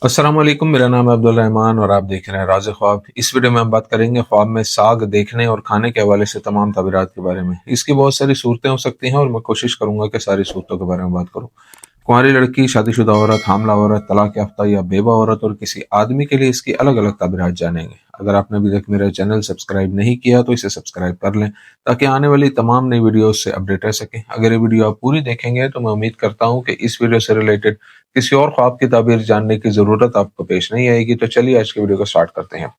अस्सलाम वालेकुम। मेरा नाम है अब्दुल रहमान और आप देख रहे हैं राज़ ख्वाब। इस वीडियो में हम बात करेंगे ख्वाब में साग देखने और खाने के हवाले से तमाम तबीरात के बारे में। इसकी बहुत सारी सूरतें हो सकती हैं और मैं कोशिश करूंगा कि सारी सूरतों के बारे में बात करूं। कुंवारी लड़की, शादीशुदा औरत, हामला औरत, तलाक याफ्ता या बेवा औरत और किसी आदमी के लिए इसकी अलग अलग तबीरात जानेंगे। अगर आपने अभी तक मेरा चैनल सब्सक्राइब नहीं किया तो इसे सब्सक्राइब कर लें ताकि आने वाली तमाम नई वीडियोस से अपडेट रह सकें। अगर ये वीडियो आप पूरी देखेंगे तो मैं उम्मीद करता हूं कि इस वीडियो से रिलेटेड किसी और ख्वाब की ताबीर जानने की जरूरत आपको पेश नहीं आएगी। तो चलिए आज की वीडियो को स्टार्ट करते हैं।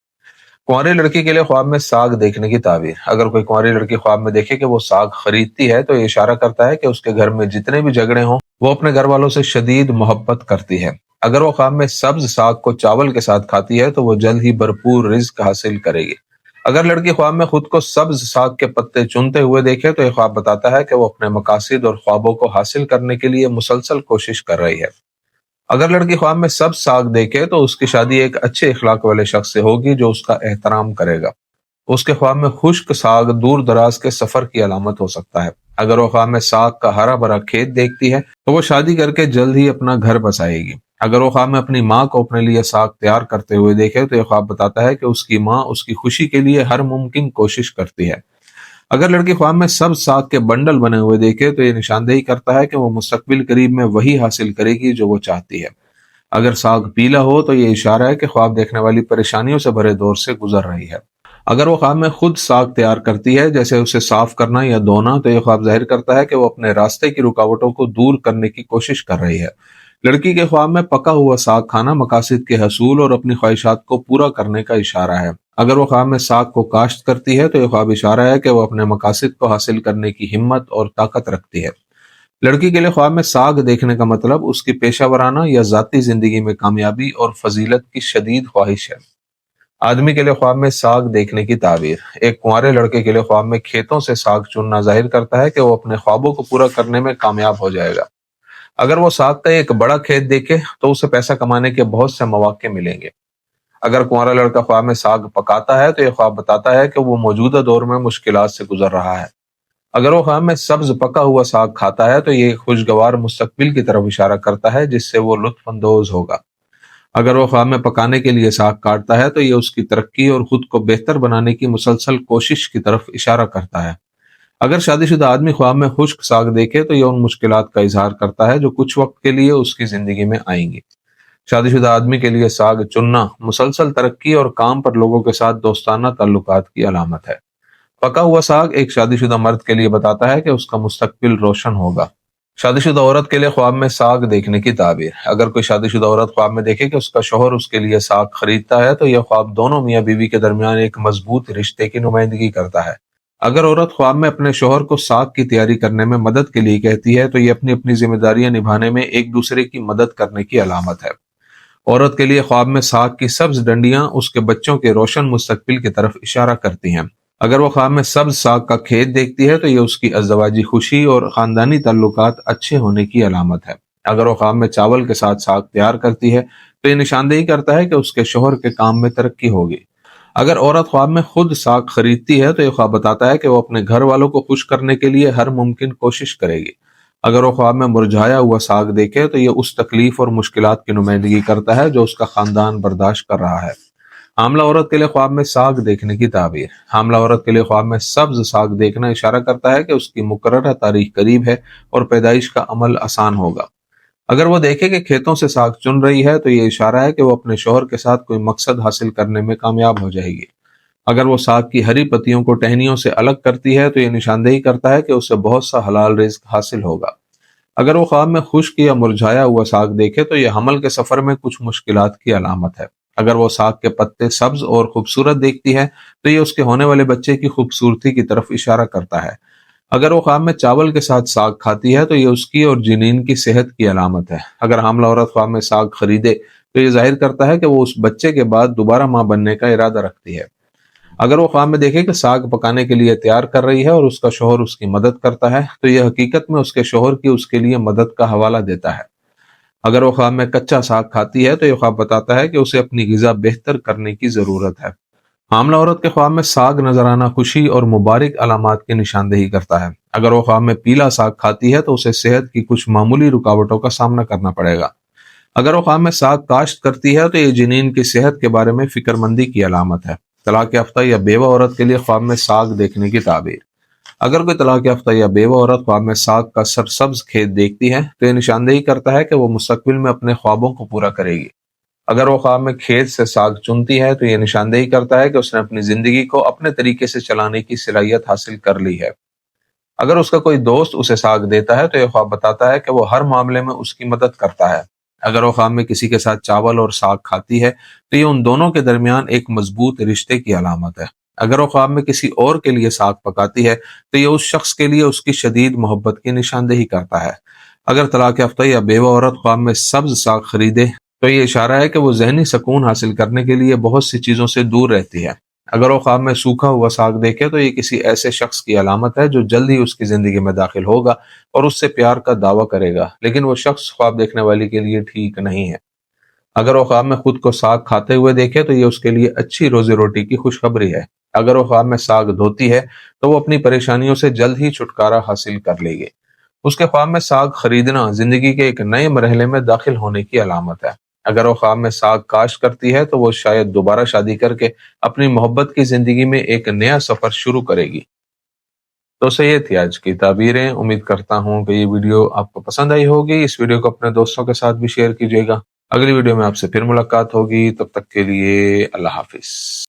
कुंवारी लड़की के लिए ख्वाब में साग देखने की ताबीर। अगर कोई कुंवारी लड़की ख्वाब में देखे कि वो साग खरीदती है तो ये इशारा करता है कि उसके घर में जितने भी झगड़े हों वो अपने घर वालों से शदीद मोहब्बत करती है। अगर वो ख्वाब में सब्ज साग को चावल के साथ खाती है तो वो जल्द ही भरपूर रिज्क हासिल करेगी। अगर लड़की ख्वाब में खुद को सब्ज साग के पत्ते चुनते हुए देखे तो ये ख्वाब बताता है कि वो अपने मकासद और ख्वाबों को हासिल करने के लिए मुसलसल कोशिश कर रही है। अगर लड़की ख्वाब में सब साग देखे तो उसकी शादी एक अच्छे इखलाक वाले शख्स से होगी जो उसका एहतराम करेगा। उसके ख्वाब में खुश्क साग दूर दराज के सफर की अलामत हो सकता है। अगर वो ख्वाब में साग का हरा भरा खेत देखती है तो वो शादी करके जल्द ही अपना घर बसाएगी। अगर वो ख्वाब में अपनी माँ को अपने लिए साग तैयार करते हुए देखे तो यह ख्वाब बताता है कि उसकी माँ उसकी खुशी के लिए हर मुमकिन कोशिश करती है। अगर लड़की ख्वाब में सब साग के बंडल बने हुए देखे तो ये निशानदेही करता है कि वो मुस्तकबिल करीब में वही हासिल करेगी जो वो चाहती है। अगर साग पीला हो तो ये इशारा है कि ख्वाब देखने वाली परेशानियों से भरे दौर से गुजर रही है। अगर वो ख्वाब में खुद साग तैयार करती है, जैसे उसे साफ करना या धोना, तो ये ख्वाब जाहिर करता है कि वो अपने रास्ते की रुकावटों को दूर करने की कोशिश कर रही है। लड़की के ख्वाब में पका हुआ साग खाना मकासद के हसूल और अपनी ख्वाहिशात को पूरा करने का इशारा है। अगर वो ख्वाब में साग को काश्त करती है तो यह ख्वाब इशारा है कि वो अपने मकासद को हासिल करने की हिम्मत और ताकत रखती है। लड़की के लिए ख्वाब में साग देखने का मतलब उसकी पेशा वराना या जाती जिंदगी में कामयाबी और फजीलत की शदीद ख्वाहिश है। आदमी के लिए ख्वाब में साग देखने की ताबीर। एक कुंवारे लड़के के लिए ख्वाब में खेतों से साग चुनना जाहिर करता है कि वो अपने ख्वाबों को पूरा करने में कामयाब हो जाएगा। अगर वो साग का एक बड़ा खेत देखे तो उसे पैसा कमाने के बहुत से मौके मिलेंगे। अगर कुंवारा लड़का ख्वाब में साग पकाता है तो यह ख्वाब बताता है कि वो मौजूदा दौर में मुश्किलात से गुजर रहा है। अगर वो ख्वाब में सब्ज पका हुआ साग खाता है तो ये खुशगवार मुस्तकबिल की तरफ इशारा करता है जिससे वो लुत्फ अंदोज होगा। अगर वो ख्वाब में पकाने के लिए साग काटता है तो ये उसकी तरक्की और खुद को बेहतर बनाने की मुसलसल कोशिश की तरफ इशारा करता है। अगर शादीशुदा आदमी ख्वाब में खुश्क साग देखे तो ये उन मुश्किलात का इजहार करता है जो कुछ वक्त के लिए उसकी जिंदगी में आएंगी। शादीशुदा आदमी के लिए साग चुनना मुसलसल तरक्की और काम पर लोगों के साथ दोस्ताना ताल्लुकात की अलामत है। पका हुआ साग एक शादीशुदा मर्द के लिए बताता है कि उसका मुस्तकबिल रोशन होगा। शादीशुदा औरत के लिए ख्वाब में साग देखने की ताबीर। अगर कोई शादीशुदा औरत ख्वाब में देखे कि उसका शौहर उसके लिए साग खरीदता है तो यह ख्वाब दोनों मियाँ बीवी के दरमियान एक मजबूत रिश्ते की नुमाइंदगी करता है। अगर औरत ख्वाब में अपने शौहर को साग की तैयारी करने में मदद के लिए कहती है तो ये अपनी अपनी जिम्मेदारियां निभाने में एक दूसरे की मदद करने की अलामत है। औरत के लिए ख्वाब में साग की सब्ज डंडियां उसके बच्चों के रोशन मुस्तकबिल की तरफ इशारा करती हैं। अगर वो ख्वाब में सब्ज साग का खेत देखती है तो ये उसकी अज़दवाजी खुशी और खानदानी ताल्लुकात अच्छे होने की अलामत है। अगर वो ख्वाब में चावल के साथ साग तैयार करती है तो ये निशानदेही करता है कि उसके शोहर के काम में तरक्की होगी। अगर औरत ख्वाब में खुद साग खरीदती है तो ये ख्वाब बताता है कि वो अपने घर वालों को खुश करने के लिए हर मुमकिन कोशिश करेगी। अगर वो ख्वाब में मुरझाया हुआ साग देखे तो ये उस तकलीफ और मुश्किलात की नुमाइंदगी करता है जो उसका खानदान बर्दाश्त कर रहा है। हामला औरत के लिए ख्वाब में साग देखने की ताबीर। हामला औरत के लिए ख्वाब में सब्ज साग देखना इशारा करता है कि उसकी मुकर्रर तारीख करीब है और पैदाइश का अमल आसान होगा। अगर वो देखे कि खेतों से साग चुन रही है तो ये इशारा है कि वो अपने शौहर के साथ कोई मकसद हासिल करने में कामयाब हो जाएगी। अगर वो साग की हरी पत्तियों को टहनियों से अलग करती है तो ये निशानदेही करता है कि उसे बहुत सा हलाल रिज्क हासिल होगा। अगर वो ख्वाब में खुश्क या मुरझाया हुआ साग देखे तो ये हमल के सफर में कुछ मुश्किलात की अलामत है। अगर वो साग के पत्ते सब्ज और खूबसूरत देखती है तो ये उसके होने वाले बच्चे की खूबसूरती की तरफ इशारा करता है। अगर वो ख्वाब में चावल के साथ साग खाती है तो ये उसकी और जिनीन की सेहत की अलामत है। अगर हामला औरत ख्वाब में साग खरीदे तो ये जाहिर करता है कि वो उस बच्चे के बाद दोबारा माँ बनने का इरादा रखती है। अगर वो ख्वाब में देखे कि साग पकाने के लिए तैयार कर रही है और उसका शौहर उसकी मदद करता है तो यह हकीकत में उसके शौहर की उसके लिए मदद का हवाला देता है। अगर वो ख्वाब में कच्चा साग खाती है तो यह ख्वाब बताता है कि उसे अपनी गिजा बेहतर करने की जरूरत है। हामला औरत के ख्वाब में साग नजर आना खुशी और मुबारक अलामात की निशानदेही करता है। अगर वो ख्वाब में पीला साग खाती है तो उसे सेहत की कुछ मामूली रुकावटों का सामना करना पड़ेगा। اگر وہ خواب میں ساگ کاشت کرتی ہے تو یہ جنین کی صحت کے بارے میں فکر مندی کی علامت ہے۔ طلاق یافتہ یا بیوہ عورت کے لیے خواب میں ساگ دیکھنے کی تعبیر۔ اگر کوئی طلاق یافتہ یا بیوہ عورت خواب میں ساگ کا سرسبز کھیت دیکھتی ہے تو یہ نشاندہی کرتا ہے کہ وہ مستقبل میں اپنے خوابوں کو پورا کرے گی۔ اگر وہ خواب میں کھیت سے ساگ چنتی ہے تو یہ نشاندہی کرتا ہے کہ اس نے اپنی زندگی کو اپنے طریقے سے چلانے کی صلاحیت حاصل کر لی ہے۔ اگر اس کا کوئی دوست اسے ساگ دیتا ہے تو یہ خواب بتاتا ہے کہ وہ ہر معاملے میں اس کی مدد کرتا ہے۔ اگر وہ خواب میں کسی کے ساتھ چاول اور ساگ کھاتی ہے تو یہ ان دونوں کے درمیان ایک مضبوط رشتے کی علامت ہے۔ اگر وہ خواب میں کسی اور کے لیے ساگ پکاتی ہے تو یہ اس شخص کے لیے اس کی شدید محبت کی نشاندہی کرتا ہے۔ اگر طلاق یافتہ یا بیوہ عورت خواب میں سبز ساگ خریدے تو یہ اشارہ ہے کہ وہ ذہنی سکون حاصل کرنے کے لیے بہت سی چیزوں سے دور رہتی ہے۔ اگر وہ خواب میں سوکھا ہوا ساگ دیکھے تو یہ کسی ایسے شخص کی علامت ہے جو جلد ہی اس کی زندگی میں داخل ہوگا اور اس سے پیار کا دعویٰ کرے گا، لیکن وہ شخص خواب دیکھنے والی کے لیے ٹھیک نہیں ہے۔ اگر وہ خواب میں خود کو ساگ کھاتے ہوئے دیکھے تو یہ اس کے لیے اچھی روزی روٹی کی خوشخبری ہے۔ اگر وہ خواب میں ساگ دھوتی ہے تو وہ اپنی پریشانیوں سے جلد ہی چھٹکارا حاصل کر لے گی۔ اس کے خواب میں ساگ خریدنا زندگی کے ایک نئے مرحلے میں داخل ہونے کی علامت ہے۔ اگر وہ خواب میں ساگ کاشت کرتی ہے تو وہ شاید دوبارہ شادی کر کے اپنی محبت کی زندگی میں ایک نیا سفر شروع کرے گی۔ تو یہ تھی آج کی تعبیریں۔ امید کرتا ہوں کہ یہ ویڈیو آپ کو پسند آئی ہوگی۔ اس ویڈیو کو اپنے دوستوں کے ساتھ بھی شیئر کیجیے گا۔ اگلی ویڈیو میں آپ سے پھر ملاقات ہوگی، تب تک کے لیے اللہ حافظ۔